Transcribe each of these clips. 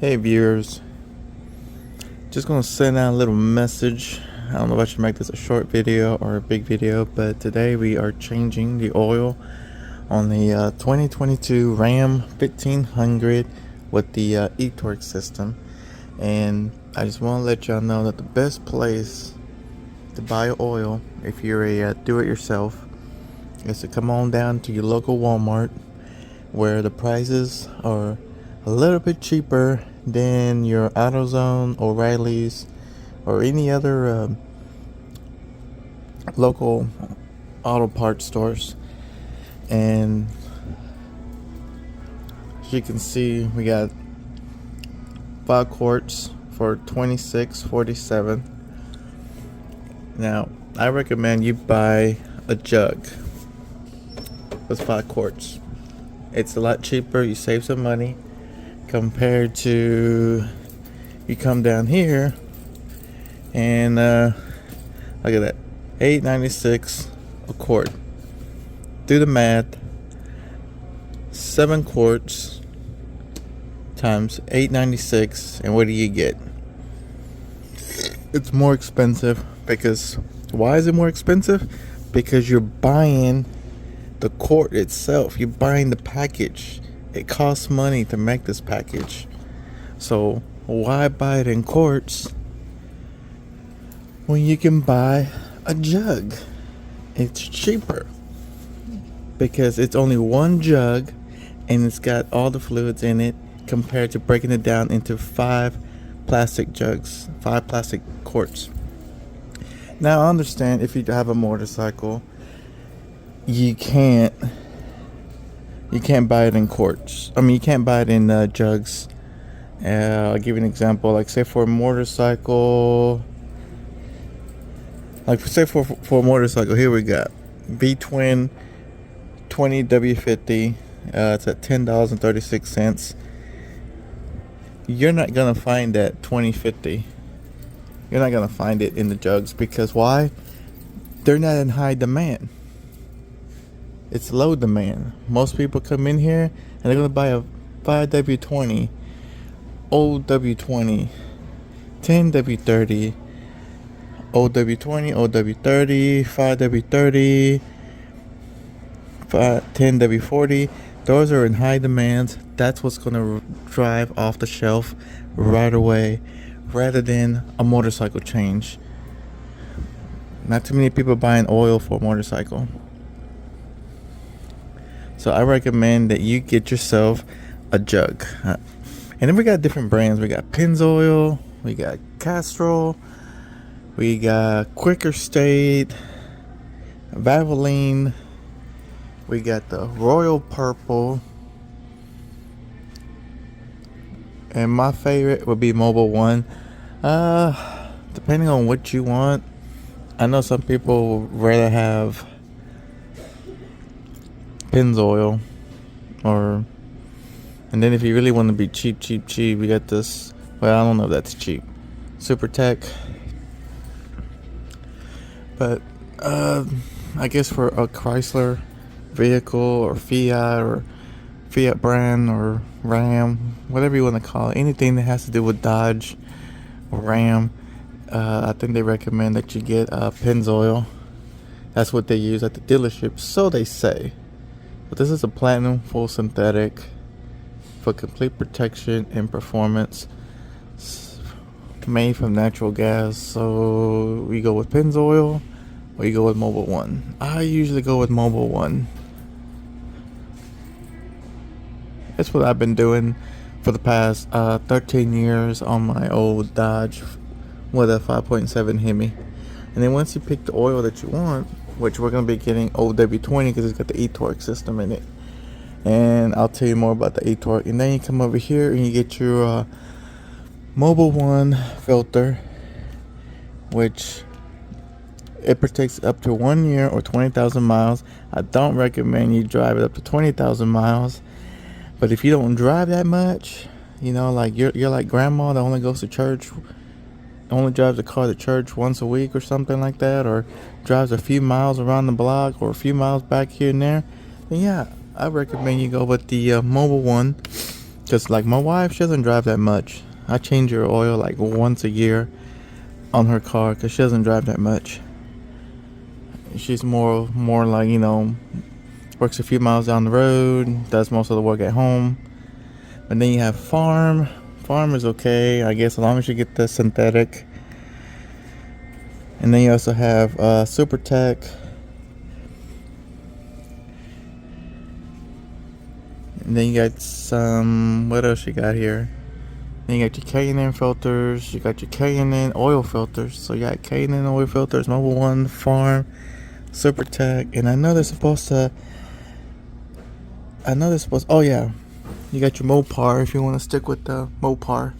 Hey viewers, just gonna send out a little message. I don't know if I should make this a short video or a big video, but today we are changing the oil on the 2022 Ram 1500 with the etorque system. And I just want to let y'all know that the best place to buy oil if you're a do-it-yourself is to come on down to your local Walmart, where the prices are a little bit cheaper than your AutoZone, O'Reilly's, or any other local auto parts stores. And as you can see, we got 5 quarts for $26.47. Now I recommend you buy a jug with 5 quarts. It's a lot cheaper, you save some money compared to you come down here and look at that, $8.96 a quart. Do the math. 7 quarts times $8.96, and what do you get? It's more expensive. Because why is it more expensive? Because you're buying the quart itself. You're buying the package. It costs money to make this package. So why buy it in quarts when you can buy a jug? It's cheaper because it's only one jug and it's got all the fluids in it, compared to breaking it down into 5 plastic jugs, 5 plastic quarts. Now I understand if you have a motorcycle, you can't buy it in quarts. I mean, you can't buy it in jugs. I'll give you an example. Like, say for a motorcycle, for a motorcycle, here we got V-Twin 20W50. It's at $10.36. You're not gonna find that 2050. You're not gonna find it in the jugs, because why? They're not in high demand. It's low demand. Most people come in here and they're gonna buy a 5W20, OW20, 10W30, OW20, OW30, 5W30, 10W40. Those are in high demands. That's what's gonna drive off the shelf right away, rather than a motorcycle change. Not too many people buying oil for a motorcycle. So I recommend that you get yourself a jug. And then we got different brands. We got Pennzoil, we got Castrol, we got Quicker State, Valvoline, we got the Royal Purple, and my favorite would be Mobile One. Depending on what you want. I know some people rather have Pennzoil, and then if you really want to be cheap, we got this. Well, I don't know if that's cheap. Super Tech. But I guess for a Chrysler vehicle, or Fiat brand, or Ram, whatever you want to call it, anything that has to do with Dodge or Ram, I think they recommend that you get Pennzoil. That's what they use at the dealership, so they say. But this is a platinum full synthetic for complete protection and performance. It's made from natural gas, so we go with Pennzoil or you go with Mobile One. I usually go with Mobile One. That's what I've been doing for the past 13 years on my old Dodge with a 5.7 Hemi. And then once you pick the oil that you want, which we're going to be getting OW20 because it's got the etorque system in it, and I'll tell you more about the etorque. And then you come over here and you get your Mobile One filter, which it protects up to 1 year or 20,000 miles. I don't recommend you drive it up to 20,000 miles, but if you don't drive that much, you know, like you're like grandma that only goes to church, only drives the car to church once a week or something like that, or drives a few miles around the block or a few miles back here and there, then yeah, I recommend you go with the Mobile One. Cause like my wife, she doesn't drive that much. I change her oil like once a year on her car because she doesn't drive that much. She's more like, you know, works a few miles down the road, does most of the work at home. And then you have farm. Farm is okay, I guess, as long as you get the synthetic. And then you also have Super Tech. And then you got some, what else you got here? Then you got your K&N filters, you got your K&N oil filters. So you got K&N oil filters, Mobile One, Farm, Super Tech. And I know they're supposed to, oh yeah, you got your Mopar if you want to stick with the Mopar.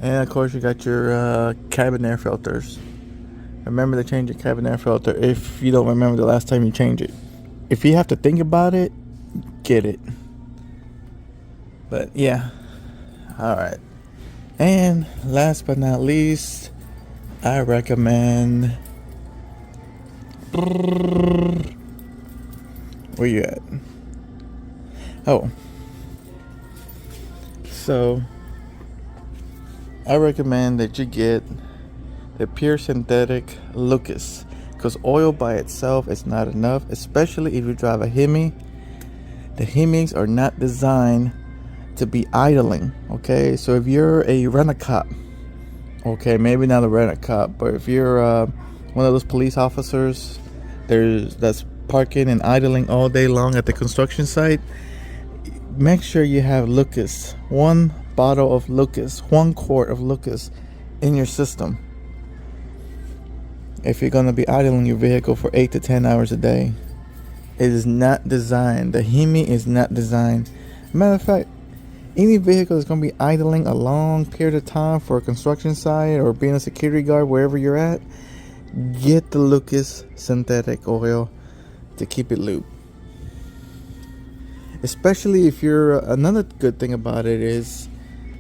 And of course you got your cabin air filters. Remember to change your cabin air filter if you don't remember the last time you changed it. If you have to think about it, get it. But yeah, alright. And last but not least, I recommend, where you at? Oh, so I recommend that you get the pure synthetic Lucas, because oil by itself is not enough, especially if you drive a Hemi. The Hemis are not designed to be idling, okay? So if you're a rent-a-cop, okay, maybe not a rent-a-cop, but if you're one of those police officers that's parking and idling all day long at the construction site, make sure you have Lucas, one bottle of Lucas, 1 quart of Lucas in your system. If you're going to be idling your vehicle for 8 to 10 hours a day, it is not designed. The Hemi is not designed. Matter of fact, any vehicle that's going to be idling a long period of time for a construction site or being a security guard wherever you're at, get the Lucas synthetic oil to keep it lubed. Especially if you're, another good thing about it is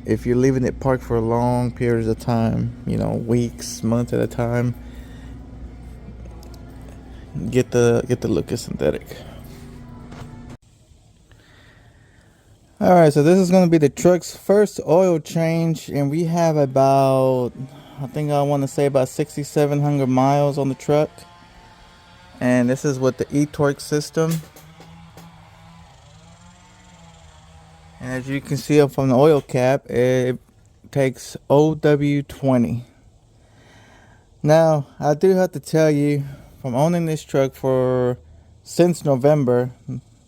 if you're leaving it parked for long periods of time, you know, weeks, months at a time, get the Lucas synthetic. Alright, so this is going to be the truck's first oil change, and we have about, I think I want to say about 6,700 miles on the truck. And this is with the etorque system. And as you can see from the oil cap, it takes OW20. Now, I do have to tell you, from owning this truck since November,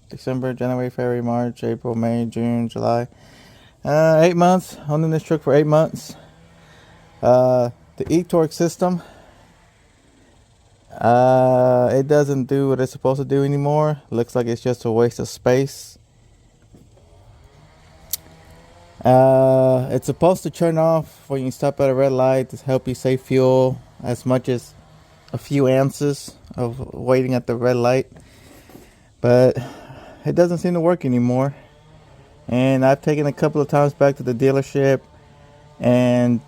December, January, February, March, April, May, June, July, 8 months, owning this truck for 8 months. The etorque system, it doesn't do what it's supposed to do anymore. Looks like it's just a waste of space. It's supposed to turn off when you stop at a red light to help you save fuel as much as a few ounces of waiting at the red light, but it doesn't seem to work anymore. And I've taken a couple of times back to the dealership, and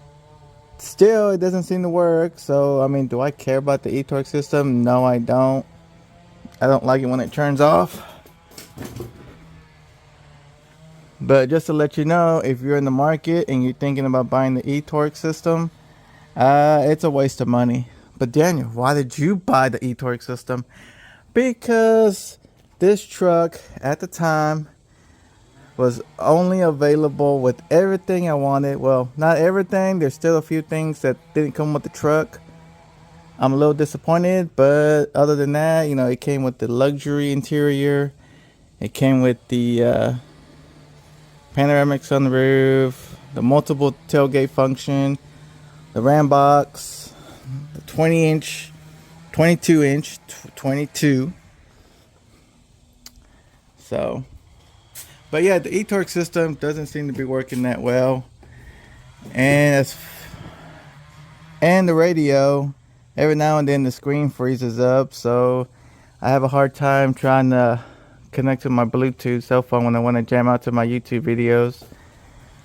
still it doesn't seem to work. So I mean, do I care about the etorque system? No, I don't. I don't like it when it turns off. But just to let you know, if you're in the market and you're thinking about buying the etorque system, it's a waste of money. But Daniel, why did you buy the etorque system? Because this truck at the time was only available with everything I wanted. Well, not everything. There's still a few things that didn't come with the truck. I'm a little disappointed, but other than that, you know, it came with the luxury interior. It came with the panoramic sunroof, the multiple tailgate function, the ram box, the 20-inch, 22-inch, 22. So, but yeah, the etorque system doesn't seem to be working that well, and the radio, every now and then the screen freezes up, so I have a hard time trying to connect to my Bluetooth cell phone when I want to jam out to my YouTube videos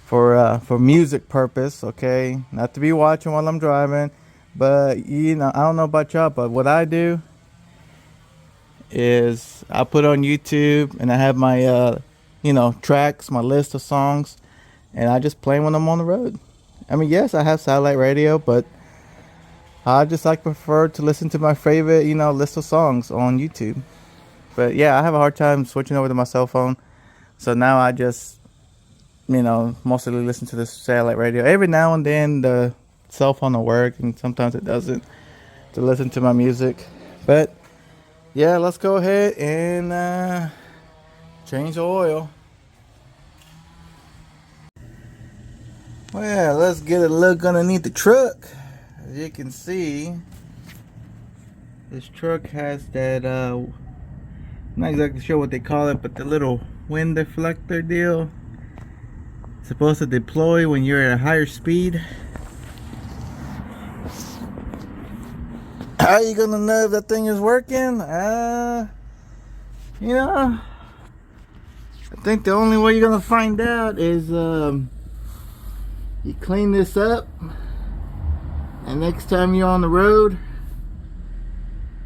for music purpose. Okay, not to be watching while I'm driving, but you know, I don't know about y'all, but what I do is I put on YouTube and I have my tracks, my list of songs, and I just play when I'm on the road. I mean, yes, I have satellite radio, but I just like prefer to listen to my favorite, list of songs on YouTube. But yeah, I have a hard time switching over to my cell phone. So now I just, mostly listen to this satellite radio. Every now and then the cell phone will work, and sometimes it doesn't, to listen to my music. But yeah, let's go ahead and change the oil. Well, let's get a look underneath the truck. As you can see, this truck has that, I'm not exactly sure what they call it, but the little wind deflector deal. It's supposed to deploy when you're at a higher speed. How are you gonna know if that thing is working? I think the only way you're gonna find out is you clean this up, and next time you're on the road,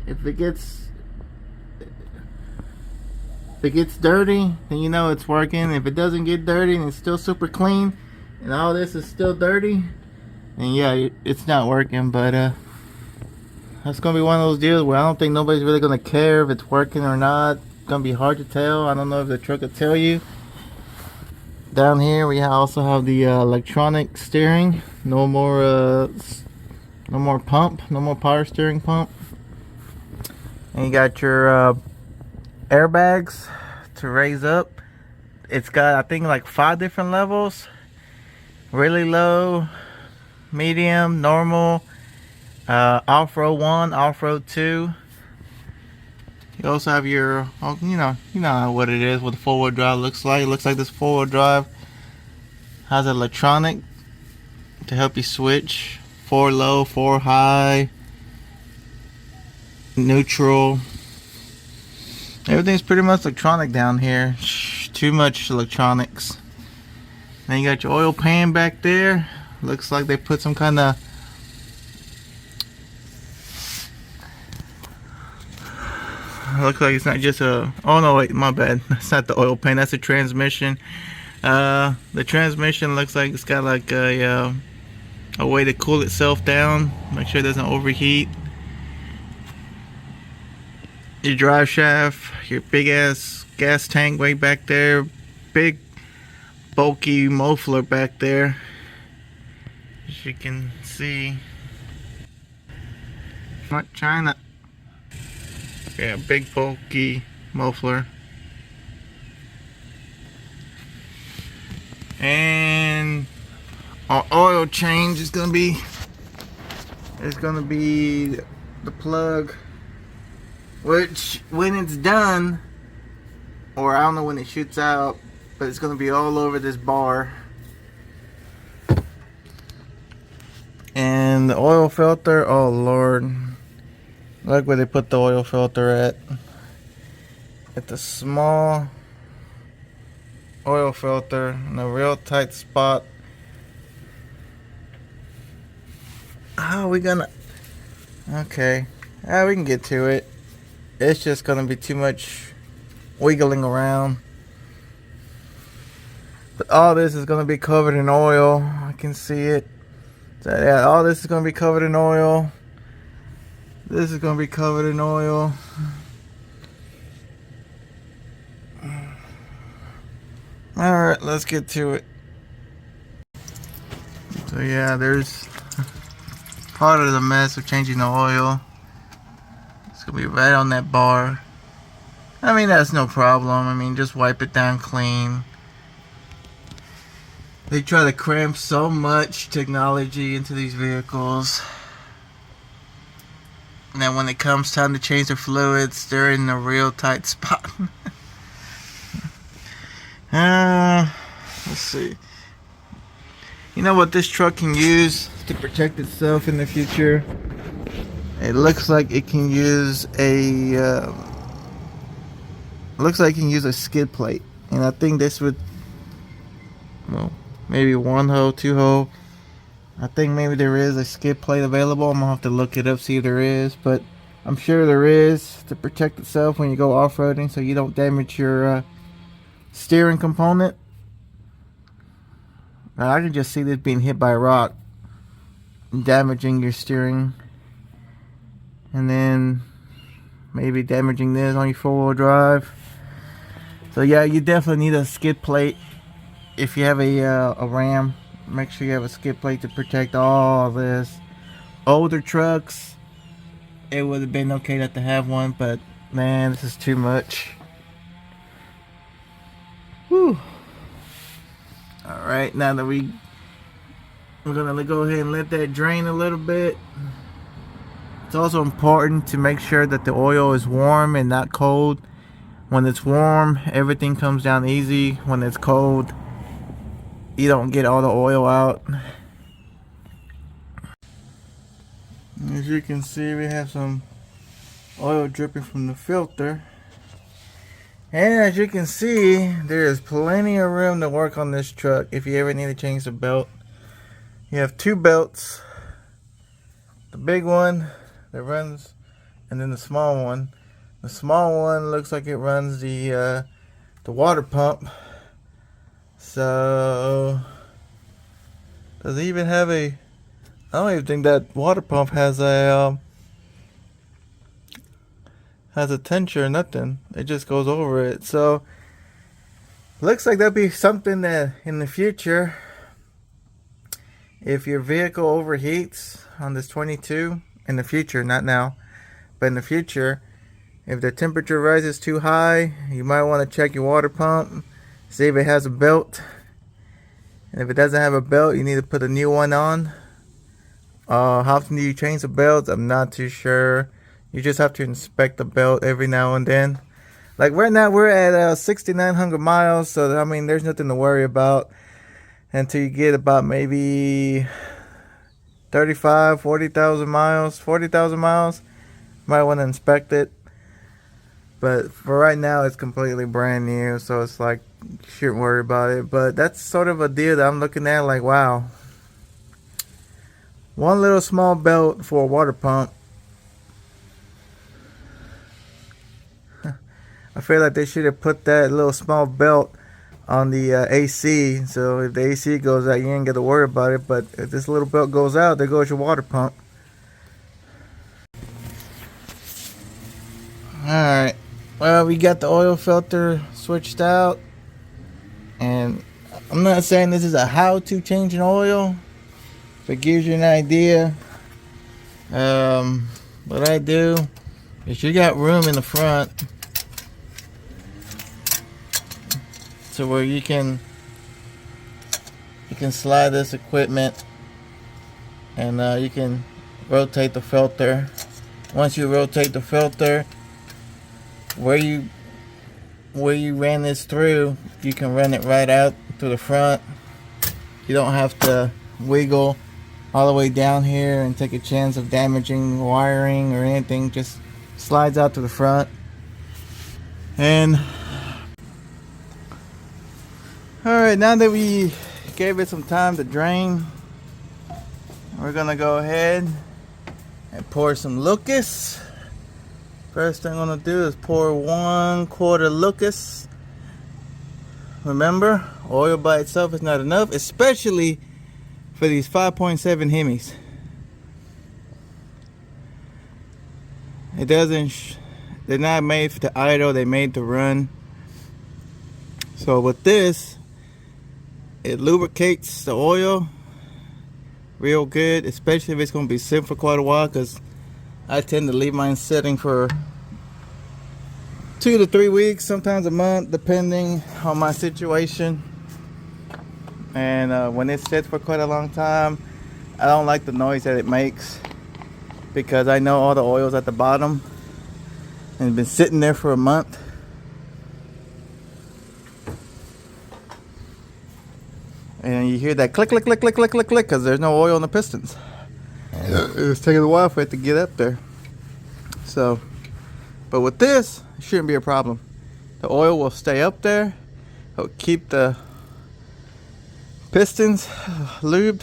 if it gets dirty, then you know it's working. If it doesn't get dirty and it's still super clean and all this is still dirty, then yeah, it's not working. But that's gonna be one of those deals where I don't think nobody's really gonna care if it's working or not. It's gonna be hard to tell. I don't know if the truck will tell you. Down here we also have the electronic steering. No more pump, no more power steering pump. And you got your airbags to raise up. It's got, I think, like 5 different levels: really low, medium, normal, off-road 1, off-road 2. You also have your, you know what it is, what the 4-wheel drive looks like. It looks like this 4-wheel drive has electronic to help you switch 4 low, 4 high, neutral. Everything's pretty much electronic down here. Too much electronics. Then you got your oil pan back there. Looks like they put some kind of, looks like it's not just a, oh no, wait, my bad, that's not the oil pan, that's the transmission. The transmission looks like it's got like a way to cool itself down, make sure it doesn't overheat. Your drive shaft, your big ass gas tank way back there, big bulky muffler back there, as you can see. Not China. Yeah, big bulky muffler. And our oil change is gonna be the plug, which when it's done, or I don't know when it shoots out, but it's gonna be all over this bar. And the oil filter, oh lord, look where they put the oil filter at the small oil filter in a real tight spot. How are we gonna, okay, we can get to it. It's just gonna be too much wiggling around. But all this is gonna be covered in oil. I can see it. So yeah, all this is gonna be covered in oil. This is gonna be covered in oil. Alright, let's get to it. So yeah, there's part of the mess of changing the oil. It's gonna be right on that bar. I mean, that's no problem. I mean, just wipe it down clean. They try to cram so much technology into these vehicles. And then when it comes time to change the fluids, they're in a real tight spot. Let's see. You know what this truck can use to protect itself in the future? It looks like it can use a skid plate, and I think this would, well, maybe 1 hole, 2 hole. I think maybe there is a skid plate available. I'm gonna have to look it up, see if there is. But I'm sure there is, to protect itself when you go off-roading so you don't damage your steering component. I can just see this being hit by a rock and damaging your steering, and then maybe damaging this on your four-wheel drive. So yeah, you definitely need a skid plate. If you have a Ram, make sure you have a skid plate to protect all this. Older trucks, it would have been okay not to have one, but man, this is too much. Whew. Alright, now that we're gonna go ahead and let that drain a little bit. It's also important to make sure that the oil is warm and not cold. When it's warm, everything comes down easy. When it's cold, you don't get all the oil out. As you can see, we have some oil dripping from the filter. And as you can see, there is plenty of room to work on this truck if you ever need to change the belt. You have two belts. The big one that runs, and then the small one. The small one looks like it runs the water pump. So, does it even have a... I don't even think that water pump has a tension or nothing. It just goes over it. So looks like that'd be something that in the future, if your vehicle overheats on this 22, in the future, not now, but in the future, if the temperature rises too high, you might want to check your water pump, see if it has a belt. And if it doesn't have a belt, you need to put a new one on. How often do you change the belts? I'm not too sure. You just have to inspect the belt every now and then. Like right now we're at 6,900 miles, so I mean there's nothing to worry about until you get about maybe 35, 40,000 miles, 40,000 miles. Might want to inspect it. But for right now it's completely brand new, so it's like you shouldn't worry about it. But that's sort of a deal that I'm looking at, like wow. One little small belt for a water pump. I feel like they should have put that little small belt on the AC. So if the AC goes out, you ain't got to worry about it. But if this little belt goes out, there goes your water pump. Alright. Well, we got the oil filter switched out. And I'm not saying this is a how to change an oil. If it gives you an idea, what I do is you got room in the front to where you can slide this equipment, and you can rotate the filter. Once you rotate the filter, where you ran this through, you can run it right out to the front. You don't have to wiggle all the way down here and take a chance of damaging wiring or anything. Just slides out to the front. And alright, now that we gave it some time to drain, we're gonna go ahead and pour some Lucas. First thing I'm gonna do is pour 1/4 Lucas. Remember, oil by itself is not enough, especially for these 5.7 Hemis. It doesn't, they're not made to idle, they're made to run. So with this, it lubricates the oil real good, especially if it's going to be sitting for quite a while, because I tend to leave mine sitting for 2 to 3 weeks, sometimes a month, depending on my situation. And when it sits for quite a long time, I don't like the noise that it makes, because I know all the oil's at the bottom and it's been sitting there for a month. And you hear that click, click, click, click, click, click, click, because there's no oil in the pistons. It's taking a while for it to get up there. So, but with this, it shouldn't be a problem. The oil will stay up there. It'll keep the pistons lubed,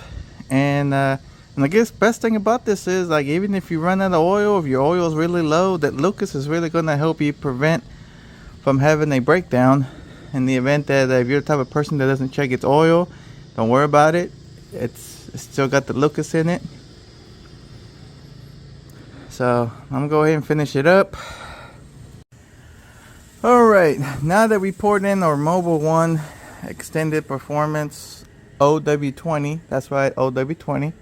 and And I guess best thing about this is, like, even if you run out of oil, if your oil is really low, that Lucas is really going to help you prevent from having a breakdown. In the event that if you're the type of person that doesn't check its oil, don't worry about it. It's still got the Lucas in it. So I'm gonna go ahead and finish it up. Alright, now that we poured in our Mobile One Extended Performance OW20, that's right, OW20.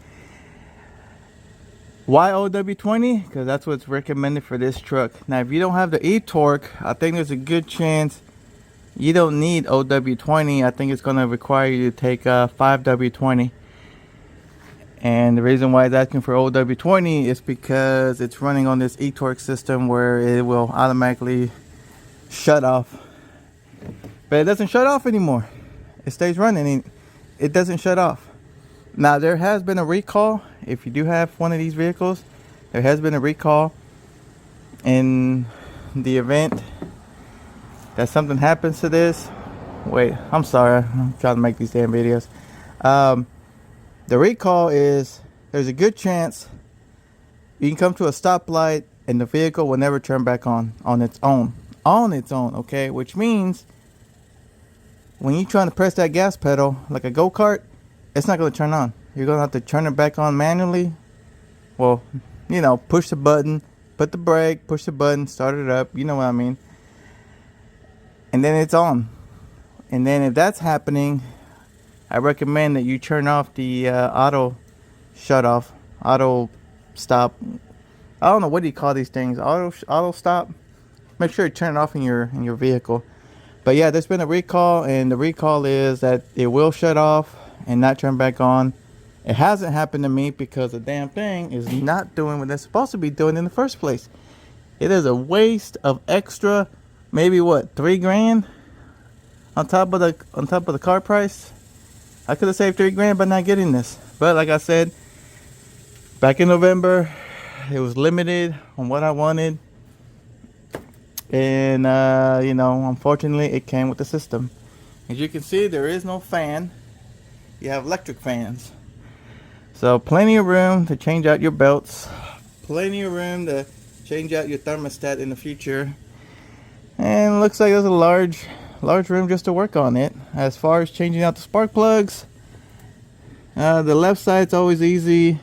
Why OW20? Because that's what's recommended for this truck. Now if you don't have the eTorque, I think there's a good chance you don't need OW20. I think it's going to require you to take 5W20. And the reason why it's asking for OW20 is because it's running on this eTorque system where it will automatically shut off. But it doesn't shut off anymore. It stays running. It doesn't shut off. Now there has been a recall. If you do have one of these vehicles, there has been a recall in the event that something happens to this. Wait, I'm sorry, I'm trying to make these damn videos. The recall is there's a good chance you can come to a stoplight and the vehicle will never turn back on its own. Okay, which means when you're trying to press that gas pedal like a go-kart, it's not going to turn on. You're going to have to turn it back on manually. Well, you know, push the button, put the brake, push the button, start it up, you know what I mean. And then it's on. And then if that's happening, I recommend that you turn off the auto shut off, auto stop. I don't know, what do you call these things? Auto stop. Make sure you turn it off in your vehicle. But yeah, there's been a recall, and the recall is that it will shut off and not turn back on. It hasn't happened to me because the damn thing is not doing what it's supposed to be doing in the first place. It is a waste of extra, maybe what, $3,000 on top of the car price. I could have saved $3,000 by not getting this. But like I said, back in November, it was limited on what I wanted. And you know, unfortunately it came with the system. As you can see, there is no fan. You have electric fans. So plenty of room to change out your belts. Plenty of room to change out your thermostat in the future. And it looks like there's a large room just to work on it. As far as changing out the spark plugs, the left side's always easy.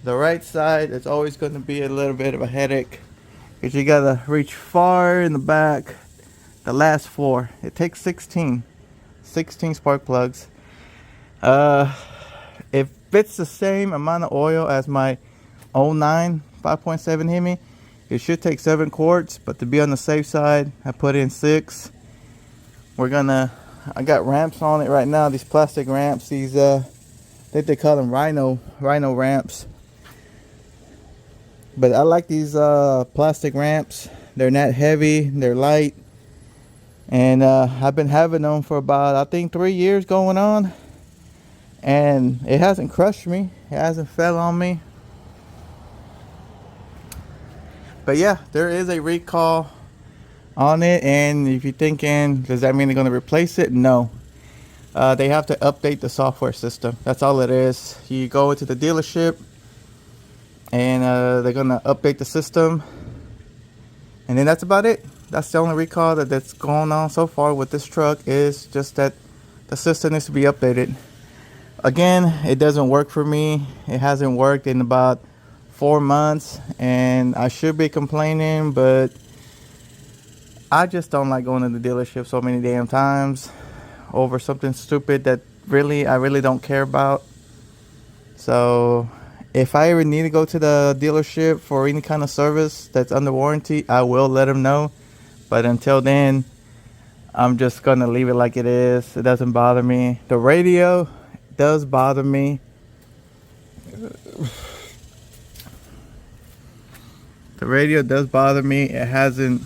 The right side, it's always going to be a little bit of a headache, because you gotta reach far in the back, the last floor. It takes 16 spark plugs. If it's the same amount of oil as my 09 5.7 Hemi, it should take 7 quarts, but to be on the safe side, I put in 6. I got ramps on it right now, these plastic ramps, these I think they call them rhino ramps. But I like these plastic ramps. They're not heavy, they're light. And I've been having them for about, I think, 3 years going on. And it hasn't crushed me. It hasn't fell on me. But yeah, there is a recall on it. And if you're thinking, does that mean they're going to replace it? No. They have to update the software system. That's all it is. You go into the dealership and they're going to update the system. And then that's about it. That's the only recall that's going on so far with this truck, is just that the system needs to be updated. Again, it doesn't work for me. It hasn't worked in about 4 months, and I should be complaining, but I just don't like going to the dealership so many damn times over something stupid that I really don't care about. So if I ever need to go to the dealership for any kind of service that's under warranty, I will let them know. But until then, I'm just going to leave it like it is. It doesn't bother me. The radio does bother me. The radio does bother me. It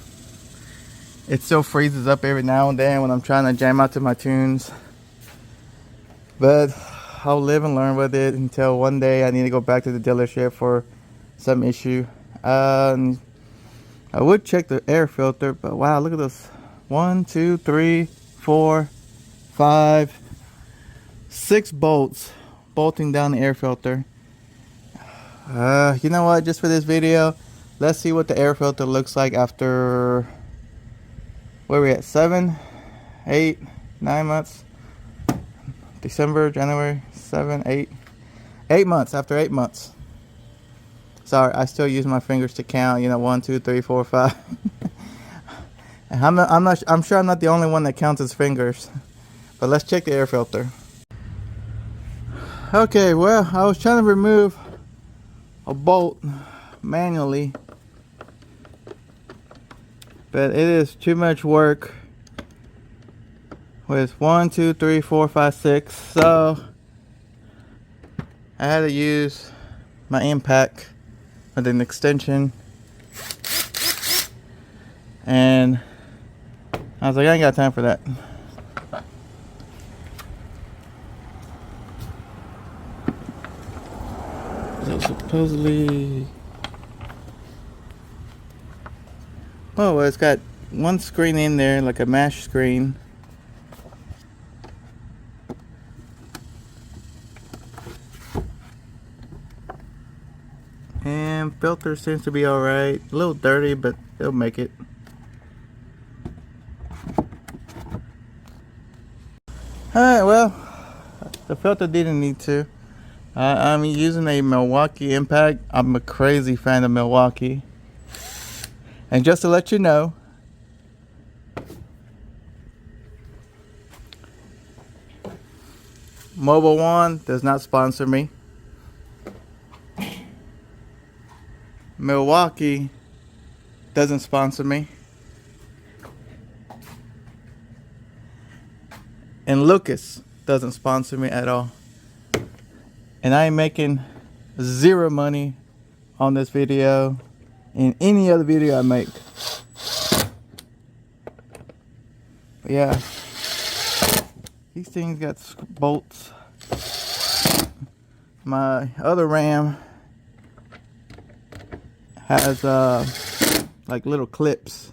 still freezes up every now and then when I'm trying to jam out to my tunes. But I'll live and learn with it until one day I need to go back to the dealership for some issue. I would check the air filter, but wow, look at this. 1, 2, 3, 4, 5, 6 bolts bolting down the air filter. You know what, just for this video, let's see what the air filter looks like after, where are we at, 7, 8, 9 months? December, January, 7, 8, 8 months, after 8 months. Sorry, I still use my fingers to count, 1, 2, 3, 4, 5. I'm sure I'm not the only one that counts his fingers. But let's check the air filter. Okay, well, I was trying to remove a bolt manually, but it is too much work with 1, 2, 3, 4, 5, 6. So I had to use my impact with an extension, and I was like, I ain't got time for that. So supposedly, oh, well, it's got one screen in there, like a mesh screen. And filter seems to be alright. A little dirty, but it'll make it. Alright, well, the filter didn't need to. I'm using a Milwaukee Impact. I'm a crazy fan of Milwaukee. And just to let you know, Mobile One does not sponsor me. Milwaukee doesn't sponsor me. And Lucas doesn't sponsor me at all. And I ain't making zero money on this video in any other video I make. But yeah, these things got bolts. My other RAM has like little clips.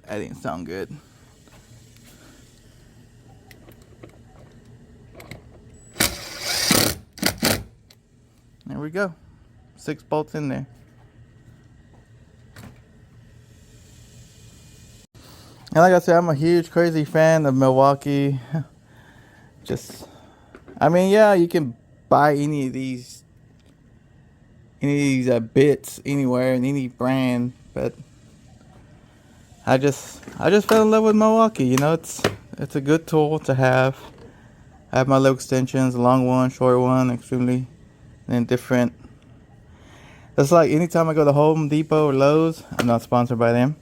That didn't sound good. There we go. 6 bolts in there. And like I said, I'm a huge crazy fan of Milwaukee. I mean, yeah, you can buy any of these bits anywhere in any brand, but I just fell in love with Milwaukee. It's a good tool to have. I have my little extensions, a long one, short one, extremely and different. It's like anytime I go to Home Depot or Lowe's, I'm not sponsored by them,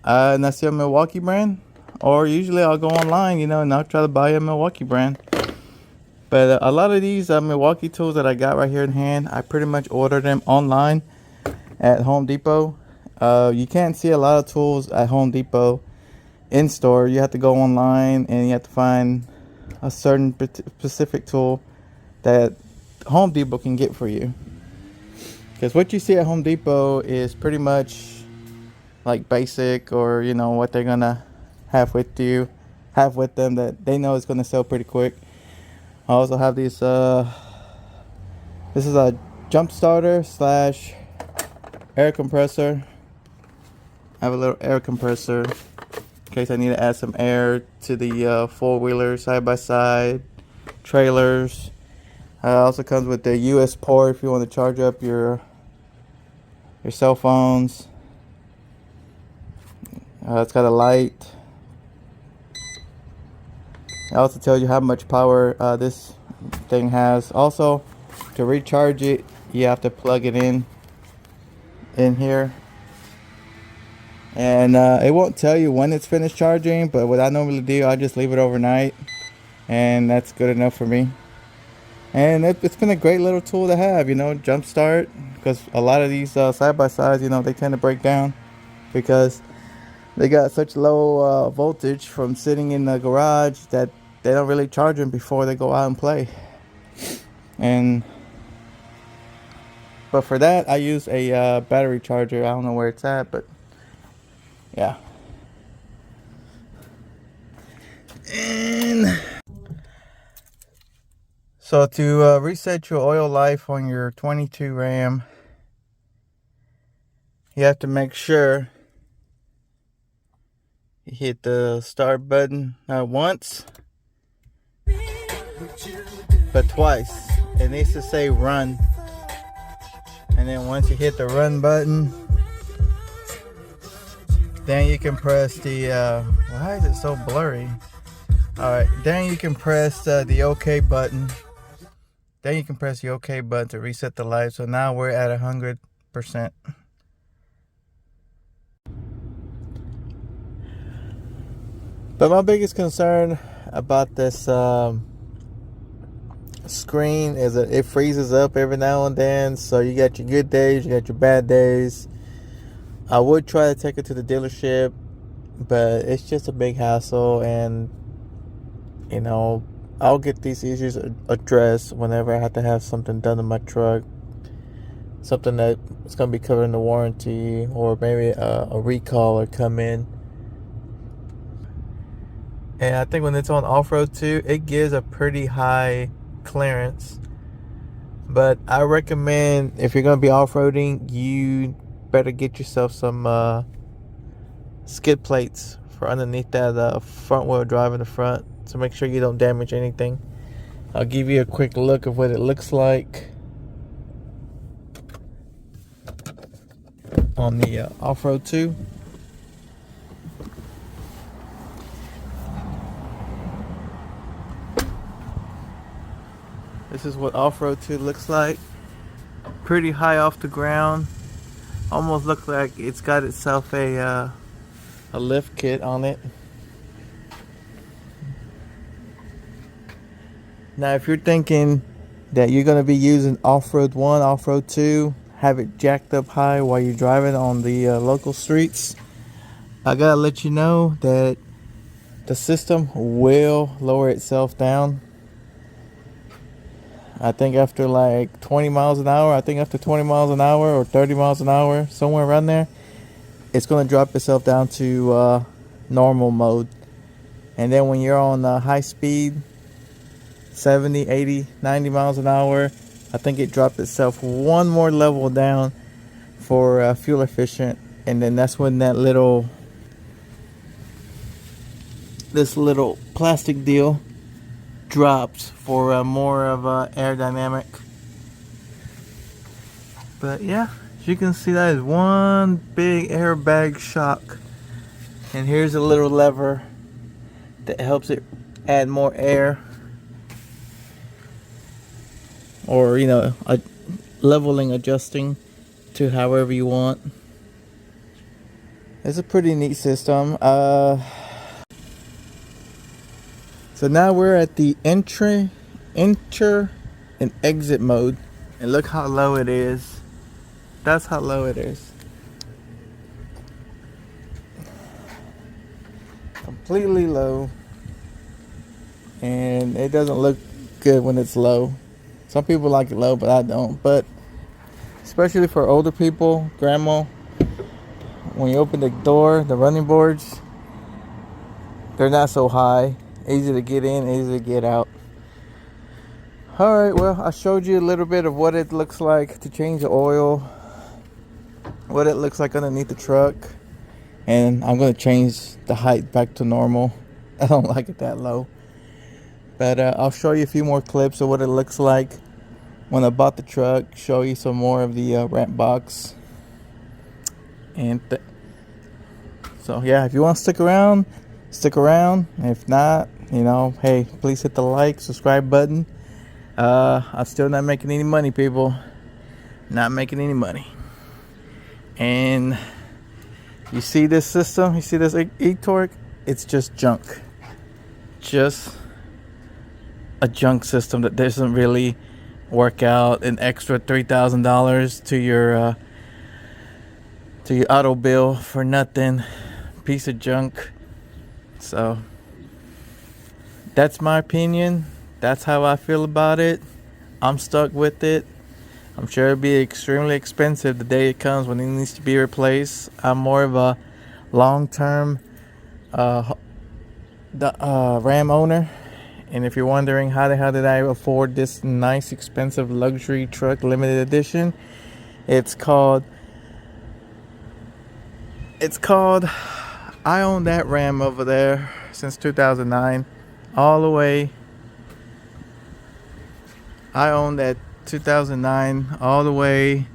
and I see a Milwaukee brand, or usually I'll go online, and I'll try to buy a Milwaukee brand. But a lot of these Milwaukee tools that I got right here in hand, I pretty much order them online at Home Depot. You can't see a lot of tools at Home Depot in store. You have to go online and you have to find a certain specific tool that Home Depot can get for you. Because what you see at Home Depot is pretty much like basic, or what they're gonna have with them that they know is gonna sell pretty quick. I also have these. This is a jump starter / air compressor. I have a little air compressor in case I need to add some air to the four-wheeler, side-by-side, trailers. Also comes with the US port if you want to charge up your cell phones. It's got a light. It also tells you how much power this thing has. Also, to recharge it, you have to plug it in here. And it won't tell you when it's finished charging, but what I normally do, I just leave it overnight, and that's good enough for me. And it's been a great little tool to have, jump start, because a lot of these side-by-sides, they tend to break down because they got such low voltage from sitting in the garage that they don't really charge them before they go out and play. But for that, I use a battery charger. I don't know where it's at, but yeah. And So to reset your oil life on your 22 Ram, you have to make sure you hit the start button not once, but twice. It needs to say run. And then once you hit the run button, then you can press the, why is it so blurry? Alright, then you can press the OK button. Then you can press the OK button to reset the light. So now we're at 100%. But my biggest concern about this screen is that it freezes up every now and then. So you got your good days, you got your bad days. I would try to take it to the dealership, but it's just a big hassle, and you know, I'll get these issues addressed whenever I have to have something done to my truck, something that is going to be covered in the warranty, or maybe a recall or come in. And I think when it's on off-road too, it gives a pretty high clearance. But I recommend, if you're going to be off-roading, you better get yourself some skid plates for underneath that front wheel drive in the front, to make sure you don't damage anything. I'll give you a quick look of what it looks like on the off-road 2. This is what off-road 2 looks like. Pretty high off the ground. Almost looks like it's got itself a lift kit on it. Now, if you're thinking that you're going to be using off-road 1, off-road 2, have it jacked up high while you're driving on the local streets, I gotta let you know that the system will lower itself down. I think after like 20 miles an hour, after 20 miles an hour or 30 miles an hour, somewhere around there, it's going to drop itself down to normal mode. And then when you're on high speed, 70, 80, 90 miles an hour, I think it dropped itself one more level down for fuel efficient. And then that's when this little plastic deal drops for more of aerodynamic. But yeah, as you can see, that is one big airbag shock. And here's a little lever that helps it add more air, or leveling, adjusting to however you want. It's a pretty neat system. So now we're at the enter and exit mode, and look how low it is. That's how low it is. Completely low, and it doesn't look good when it's low. Some people like it low, but I don't. But especially for older people, grandma, when you open the door, the running boards, they're not so high. Easy to get in, easy to get out. Alright, well, I showed you a little bit of what it looks like to change the oil, what it looks like underneath the truck, and I'm going to change the height back to normal. I don't like it that low. But I'll show you a few more clips of what it looks like when I bought the truck, show you some more of the ramp box. And so yeah, if you want to stick around. If not, hey, please hit the like, subscribe button. I'm still not making any money, people. Not making any money. And you see this system? You see this etorque? It's just junk. Just a junk system that doesn't really work out. An extra $3,000 to your auto bill for nothing. Piece of junk. So that's my opinion. That's how I feel about it. I'm stuck with it. I'm sure it'll be extremely expensive the day it comes when it needs to be replaced. I'm more of a long-term Ram owner, And if you're wondering how the hell did I afford this nice, expensive luxury truck limited edition, it's called I own that Ram over there since 2009 all the way. I own that 2009 all the way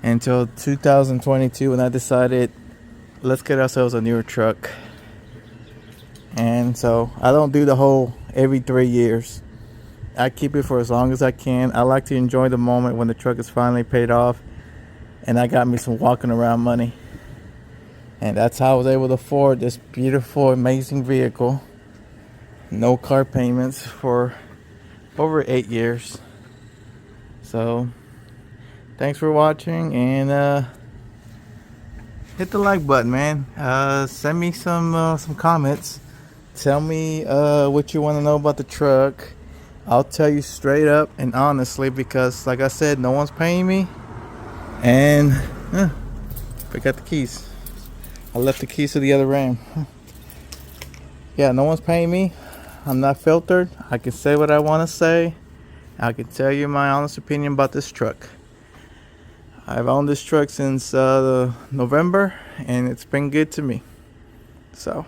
until 2022 when I decided let's get ourselves a newer truck. And so I don't do the whole every 3 years. I keep it for as long as I can. I like to enjoy the moment when the truck is finally paid off and I got me some walking around money. And that's how I was able to afford this beautiful, amazing vehicle. No car payments for over 8 years. So thanks for watching, and hit the like button, man. Send me some comments. Tell me what you want to know about the truck. I'll tell you straight up and honestly, because like I said, no one's paying me. And forgot the keys. I left the keys to the other Ram. Yeah, no one's paying me. I'm not filtered. I can say what I want to say. I can tell you my honest opinion about this truck. I've owned this truck since November, and it's been good to me. So.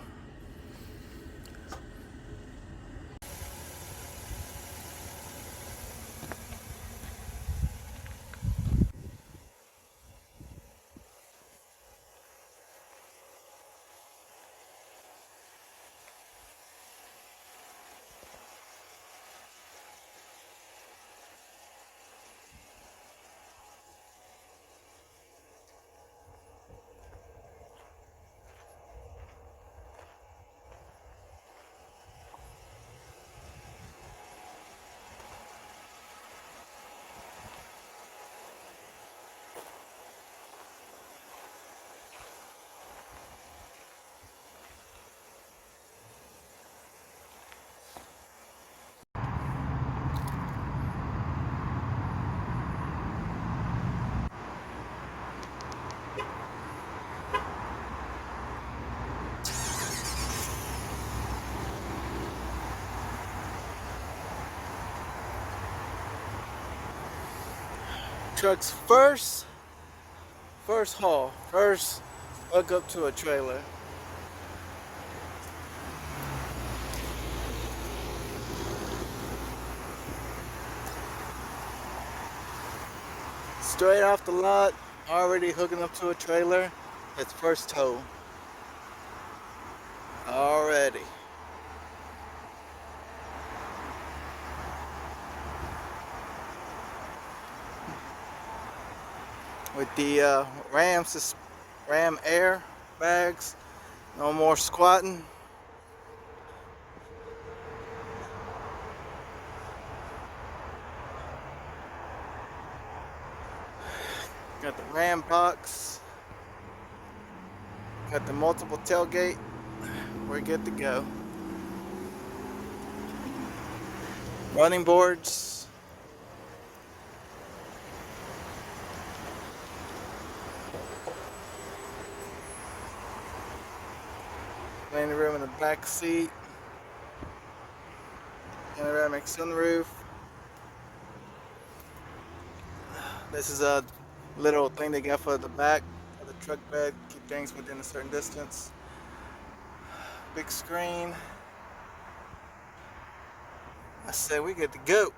Truck's first haul, first hook up to a trailer. Straight off the lot, already hooking up to a trailer. Its first tow. Already. With the Ram air bags, no more squatting. Got the Ram box, got the multiple tailgate. We're good to go. Running boards. Plenty of room in the back seat. Panoramic sunroof. This is a little thing they got for the back of the truck bed. Keep things within a certain distance. Big screen. I said we good to go.